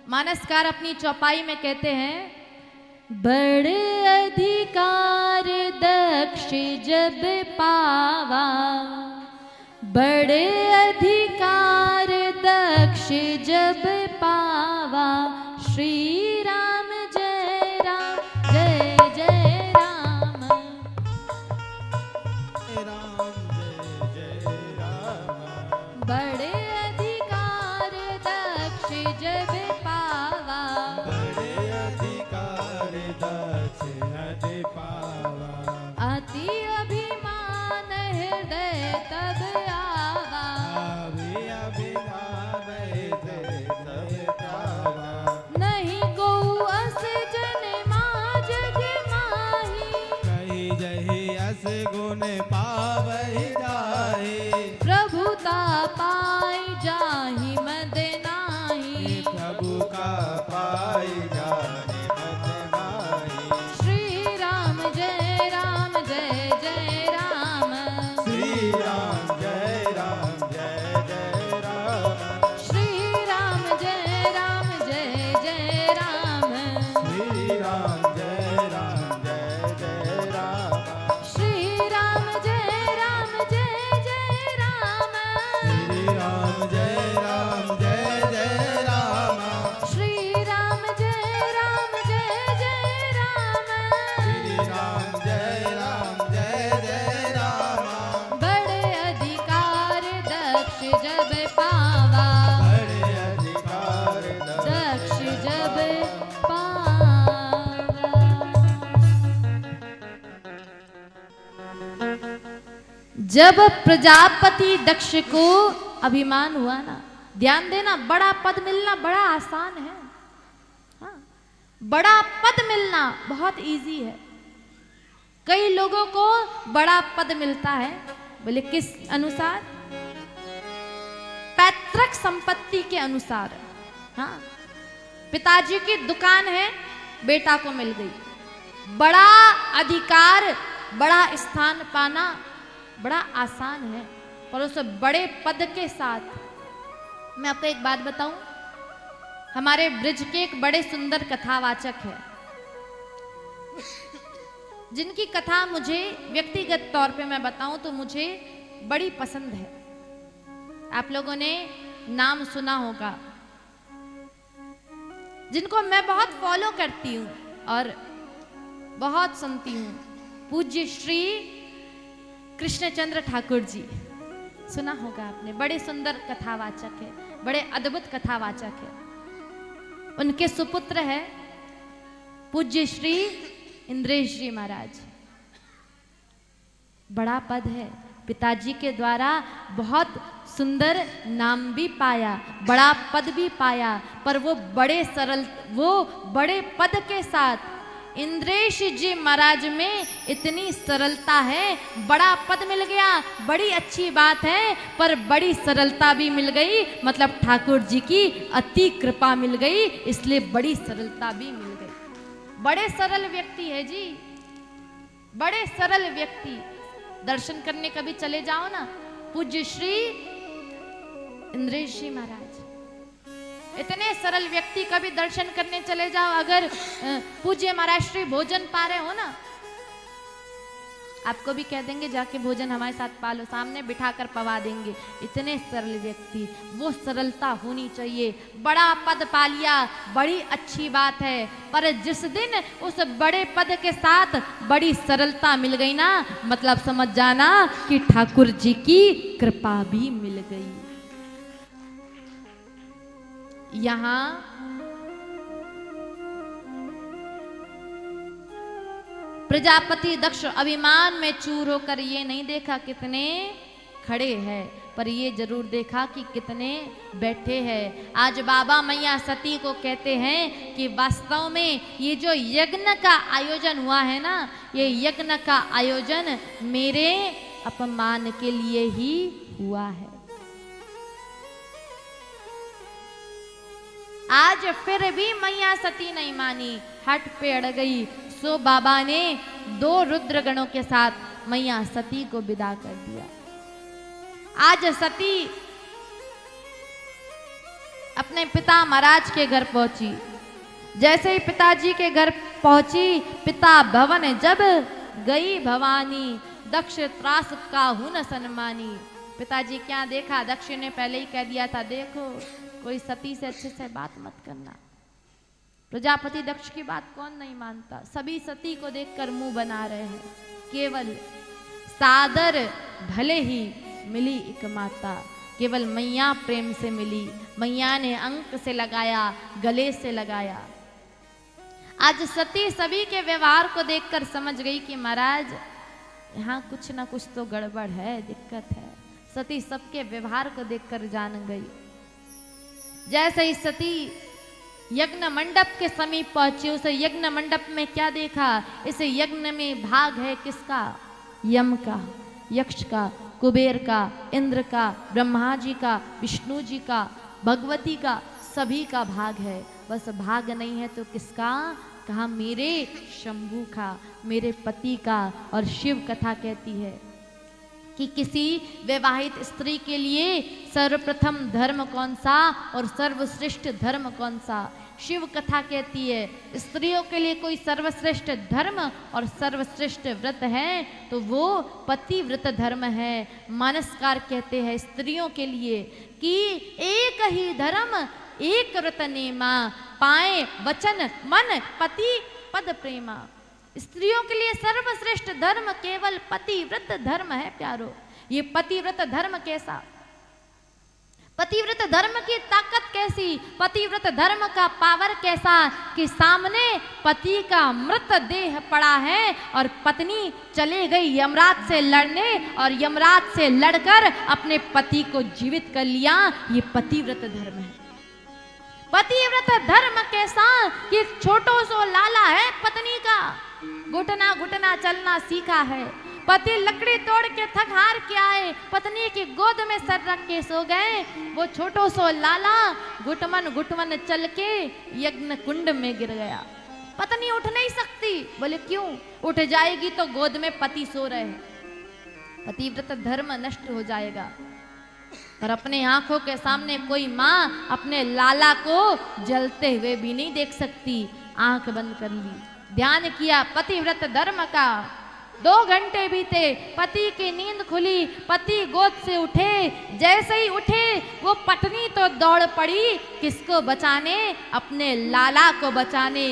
मानसकार अपनी चौपाई में कहते हैं, बड़े अधिकार दक्ष जब पावा, बड़े अधिकार दक्ष जब पावा, श्री राम जय राम जय जय राम, राम जय जय राम। बड़े अधिकार दक्ष जब पावा, बड़े अधिकार दक्ष जब पावा, अति अभिमान हृदय तब आवा, अभिमान हृदय तब आवा, नहीं को अस जन माज माही, कही जही अस गुण पावहि जाहि, प्रभुता पाई जाहि मद नाही, प्रभु का पाई जाने मत माही। श्री राम जय जय राम, श्री राम जय जय राम, श्री राम जय जय राम, श्री राम जय जय राम, श्री राम जय जय राम, श्री राम जय जय राम, श्री राम जय जय राम, श्री राम जय जय राम। बड़े अधिकार दक्ष जब पावा, बड़े अधिकार दक्ष जब पावा। जब प्रजापति दक्ष को अभिमान हुआ ना, ध्यान देना, बड़ा पद मिलना बड़ा आसान है। हाँ, बड़ा पद मिलना बहुत इजी है। कई लोगों को बड़ा पद मिलता है, बोले किस अनुसार? पैतृक संपत्ति के अनुसार। हाँ, पिताजी की दुकान है, बेटा को मिल गई। बड़ा अधिकार, बड़ा स्थान पाना बड़ा आसान है, पर उस बड़े पद के साथ मैं आपको एक बात बताऊं, हमारे ब्रिज के एक बड़े सुंदर कथावाचक है, जिनकी कथा मुझे व्यक्तिगत तौर पे मैं बताऊं तो मुझे बड़ी पसंद है। आप लोगों ने नाम सुना होगा, जिनको मैं बहुत फॉलो करती हूं और बहुत सुनती हूं, पूज्य श्री कृष्णचंद्र ठाकुर जी। सुना होगा आपने, बड़े सुंदर कथावाचक है, बड़े अद्भुत कथावाचक है। उनके सुपुत्र है पूज्य श्री इंद्रेश जी महाराज। बड़ा पद है, पिताजी के द्वारा बहुत सुंदर नाम भी पाया, बड़ा पद भी पाया, पर वो बड़े पद के साथ इंद्रेश जी महाराज में इतनी सरलता है। बड़ा पद मिल गया, बड़ी अच्छी बात है, पर बड़ी सरलता भी मिल गई, मतलब ठाकुर जी की अति कृपा मिल गई, इसलिए बड़ी सरलता भी मिल गई। बड़े सरल व्यक्ति है जी, बड़े सरल व्यक्ति। दर्शन करने कभी चले जाओ ना, पूज्य श्री इंद्रेश जी महाराज, इतने सरल व्यक्ति कभी दर्शन करने चले जाओ। अगर पूज्य महाराज श्री भोजन पा रहे हो ना, आपको भी कह देंगे जाके भोजन हमारे साथ पा लो, सामने बिठाकर पवा देंगे। इतने सरल व्यक्ति, वो सरलता होनी चाहिए। बड़ा पद पा लिया, बड़ी अच्छी बात है, पर जिस दिन उस बड़े पद के साथ बड़ी सरलता मिल गई ना, मतलब समझ जाना कि ठाकुर जी की कृपा भी मिल गई। यहां प्रजापति दक्ष अभिमान में चूर होकर ये नहीं देखा कितने खड़े हैं, पर ये जरूर देखा कि कितने बैठे हैं। आज बाबा मैया सती को कहते हैं कि वास्तव में ये जो यज्ञ का आयोजन हुआ है ना, ये यज्ञ का आयोजन मेरे अपमान के लिए ही हुआ है। आज फिर भी मैया सती नहीं मानी, हट पे अड़ गई। सो बाबा ने 2 रुद्रगणों के साथ मैया सती को विदा कर दिया। आज सती अपने पिता महाराज के घर पहुंची। जैसे ही पिताजी के घर पहुंची, पिता भवन जब गई भवानी, दक्ष त्रास का हुन सन्मानी। पिताजी क्या देखा, दक्ष ने पहले ही कह दिया था, देखो कोई सती से अच्छे से बात मत करना। प्रजापति दक्ष की बात कौन नहीं मानता, सभी सती को देखकर मुंह बना रहे हैं। केवल सादर भले ही मिली एक माता, केवल मैया प्रेम से मिली, मैया ने अंक से लगाया, गले से लगाया। आज सती सभी के व्यवहार को देखकर समझ गई कि महाराज यहाँ कुछ ना कुछ तो गड़बड़ है, दिक्कत है। सती सबके व्यवहार को देखकर जान गई। जैसे ही सती यज्ञ मंडप के समीप पहुंची, उसे यज्ञ मंडप में क्या देखा, इस यज्ञ में भाग है किसका, यम का, यक्ष का, कुबेर का, इंद्र का, ब्रह्मा जी का, विष्णु जी का, भगवती का, सभी का भाग है। बस भाग नहीं है तो किसका, कहा मेरे शंभू का, मेरे पति का। और शिव कथा कहती है कि किसी विवाहित स्त्री के लिए सर्वप्रथम धर्म कौन सा और सर्वश्रेष्ठ धर्म कौन सा। शिव कथा कहती है स्त्रियों के लिए कोई सर्वश्रेष्ठ धर्म और सर्वश्रेष्ठ व्रत है तो वो पतिव्रत धर्म है। मानसकार कहते हैं स्त्रियों के लिए कि एक ही धर्म एक व्रत नेमा, पाए वचन मन पति पद प्रेमा। स्त्रियों के लिए सर्वश्रेष्ठ धर्म केवल पतिव्रत धर्म है प्यारो। ये पतिव्रत धर्म कैसा, पतिव्रत धर्म की ताकत कैसी, पतिव्रत धर्म का पावर कैसा कि सामने पति का मृत देह पड़ा है और पत्नी चले गई यमराज से लड़ने और यमराज से लड़कर अपने पति को जीवित कर लिया। ये पतिव्रत धर्म है। पतिव्रत धर्म कैसा कि छोटो सो लाला है पत्नी का, घुटना घुटना चलना सीखा है। पति लकड़ी तोड़ के थक हार के आए, पत्नी की गोद में सर रख के सो गए। वो छोटो सो लाला घुटमन घुटमन चल के यज्ञ कुंड में गिर गया। पत्नी उठ नहीं सकती, बोले क्यों, उठ जाएगी तो गोद में पति सो रहे हैं, पतिव्रत धर्म नष्ट हो जाएगा। पर अपने आंखों के सामने कोई माँ अपने लाला को जलते हुए भी नहीं देख सकती। आंख बंद कर ली, ध्यान किया पतिव्रत धर्म का। 2 घंटे बीते, पति की नींद खुली, पति गोद से उठे। जैसे ही उठे वो पत्नी तो दौड़ पड़ी किसको बचाने, अपने लाला को बचाने।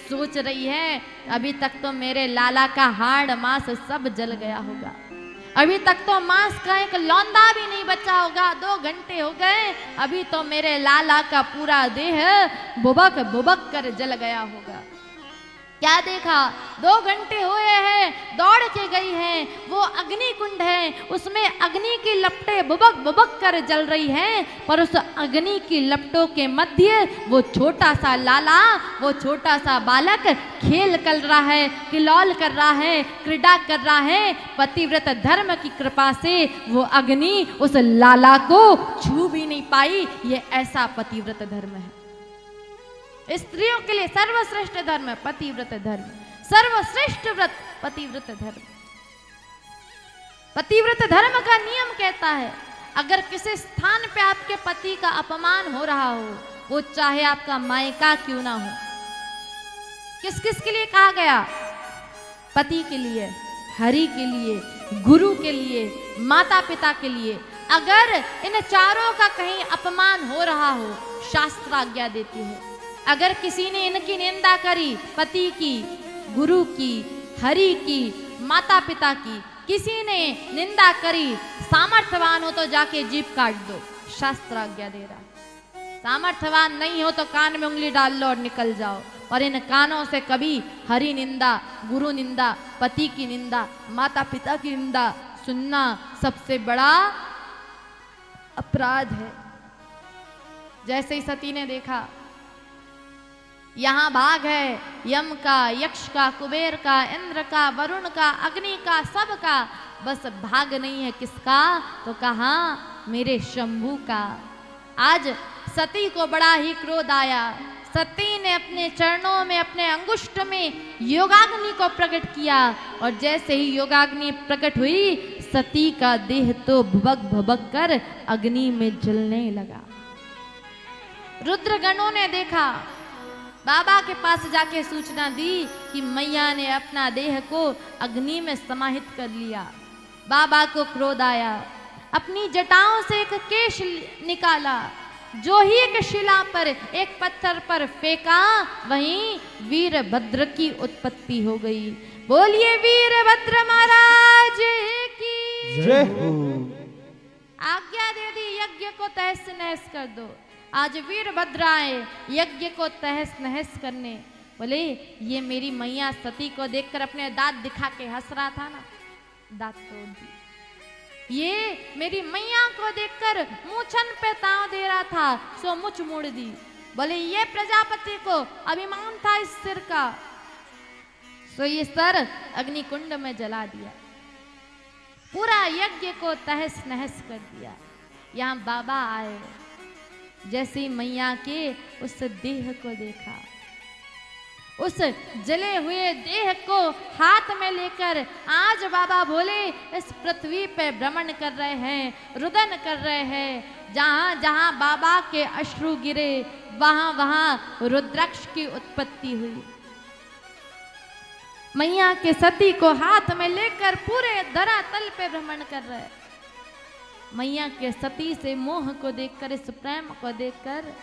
सोच रही है अभी तक तो मेरे लाला का हाड़ मांस सब जल गया होगा, अभी तक तो मांस का एक लौंदा भी नहीं बचा होगा। 2 घंटे हो गए, अभी तो मेरे लाला का पूरा देह बुबक बुबक कर जल गया होगा। क्या देखा, 2 घंटे हुए हैं, दौड़ के गई है, वो अग्नि कुंड है, उसमें अग्नि की लपटें बुबक बुबक कर जल रही हैं। पर उस अग्नि की लपटों के मध्य वो छोटा सा लाला, वो छोटा सा बालक खेल कर रहा है, किलौल कर रहा है, क्रीड़ा कर रहा है। पतिव्रत धर्म की कृपा से वो अग्नि उस लाला को छू भी नहीं पाई। ये ऐसा पतिव्रत धर्म है। स्त्रियों के लिए सर्वश्रेष्ठ धर्म पतिव्रत धर्म, सर्वश्रेष्ठ व्रत पतिव्रत धर्म। पतिव्रत धर्म का नियम कहता है अगर किसी स्थान पे आपके पति का अपमान हो रहा हो, वो चाहे आपका मायका क्यों ना हो। किस किस के लिए कहा गया, पति के लिए, हरि के लिए, गुरु के लिए, माता पिता के लिए। अगर इन चारों का कहीं अपमान हो रहा हो, शास्त्र आज्ञा देती है अगर किसी ने इनकी निंदा करी, पति की, गुरु की, हरि की, माता पिता की, किसी ने निंदा करी, सामर्थ्यवान हो तो जाके जीभ काट दो, शास्त्र आज्ञा दे रहा। सामर्थ्यवान नहीं हो तो कान में उंगली डाल लो और निकल जाओ। और इन कानों से कभी हरि निंदा, गुरु निंदा, पति की निंदा, माता पिता की निंदा सुनना सबसे बड़ा अपराध है। जैसे ही सती ने देखा यहाँ भाग है यम का, यक्ष का, कुबेर का, इंद्र का, वरुण का, अग्नि का, सब का, बस भाग नहीं है किसका, तो कहा मेरे शंभू का। आज सती को बड़ा ही क्रोध आया। सती ने अपने चरणों में, अपने अंगुष्ठ में योगाग्नि को प्रकट किया और जैसे ही योगाग्नि प्रकट हुई, सती का देह तो भबक भबक कर अग्नि में जलने लगा। रुद्रगणों ने देखा, बाबा के पास जाके सूचना दी कि मैया ने अपना देह को अग्नि में समाहित कर लिया। बाबा को क्रोध आया, अपनी जटाओं से एक केश निकाला, जो ही एक शिला पर एक पत्थर पर फेंका, वहीं वीरभद्र की उत्पत्ति हो गई। बोलिए वीरभद्र महाराज की जय हो। आज्ञा दे दी, यज्ञ को तहस नहस कर दो। आज वीरभद्र आए यज्ञ को तहस नहस करने। बोले ये मेरी मैया सती को देखकर अपने दांत दिखा के हंस रहा था ना, दांत तोड़ दी। ये मेरी मैया को देखकर मूछन पे ताव दे रहा था, सो मुछ मोड़ दी। बोले ये प्रजापति को अभिमान था इस सिर का, सो ये सर अग्निकुंड में जला दिया, पूरा यज्ञ को तहस नहस कर दिया। यहाँ बाबा आए, जैसे मैया के उस देह को देखा, उस जले हुए देह को हाथ में लेकर आज बाबा भोले इस पृथ्वी पे भ्रमण कर रहे हैं, रुदन कर रहे हैं। जहां जहां बाबा के अश्रु गिरे, वहां वहां रुद्राक्ष की उत्पत्ति हुई। मैया के सती को हाथ में लेकर पूरे धरातल पे भ्रमण कर रहे हैं। मैया के सती से मोह को देखकर, इस प्रेम को देखकर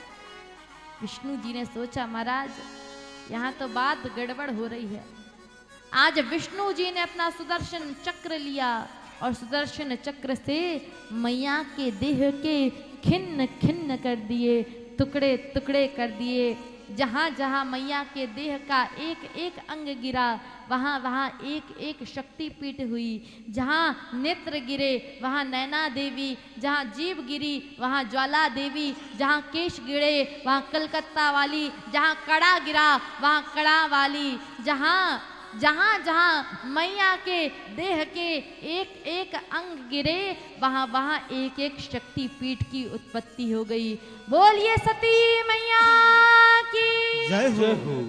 विष्णु जी ने सोचा, महाराज यहाँ तो बात गड़बड़ हो रही है। आज विष्णु जी ने अपना सुदर्शन चक्र लिया और सुदर्शन चक्र से मैया के देह के खिन्न खिन्न कर दिए, टुकड़े टुकड़े कर दिए। जहाँ जहाँ मैया के देह का एक एक अंग गिरा, वहाँ वहाँ एक एक शक्तिपीठ हुई। जहाँ नेत्र गिरे वहाँ नैना देवी, जहाँ जीभ गिरी वहाँ ज्वाला देवी, जहाँ केश गिरे वहाँ कलकत्ता वाली, जहाँ कड़ा गिरा वहाँ कड़ा वाली। जहाँ जहाँ जहाँ मैया के देह के एक एक अंग गिरे, वहाँ वहाँ एक एक शक्तिपीठ की उत्पत्ति हो गई। बोलिए सती मैया की जय हो।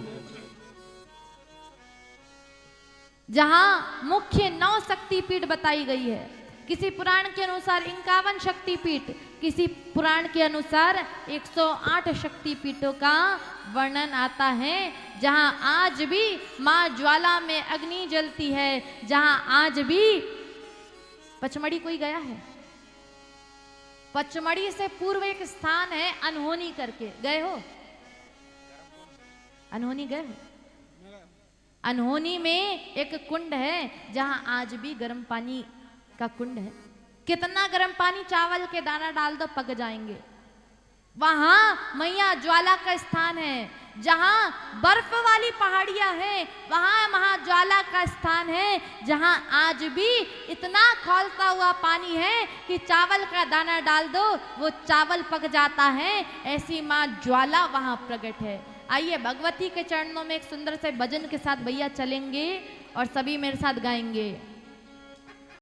जहाँ मुख्य 9 शक्तिपीठ बताई गई है, किसी पुराण के अनुसार 51 शक्तिपीठ, किसी पुराण के अनुसार 108 शक्तिपीठों का वर्णन आता है। जहाँ आज भी माँ ज्वाला में अग्नि जलती है, जहाँ आज भी पचमढ़ी कोई गया है? पचमढ़ी से पूर्व एक स्थान है अनहोनी करके, गए हो? अनहोनी गए हो? अनहोनी में एक कुंड है जहां आज भी गर्म पानी का कुंड है। कितना गर्म पानी, चावल के दाना डाल दो पक जाएंगे। वहां मैया ज्वाला का स्थान है। जहां बर्फ वाली पहाड़ियां हैं, वहां महाज्वाला का स्थान है, जहां आज भी इतना खौलता हुआ पानी है कि चावल का दाना डाल दो वो चावल पक जाता है। ऐसी माँ ज्वाला वहां प्रकट है। आइए भगवती के चरणों में एक सुंदर से भजन के साथ भैया चलेंगे और सभी मेरे साथ गाएंगे।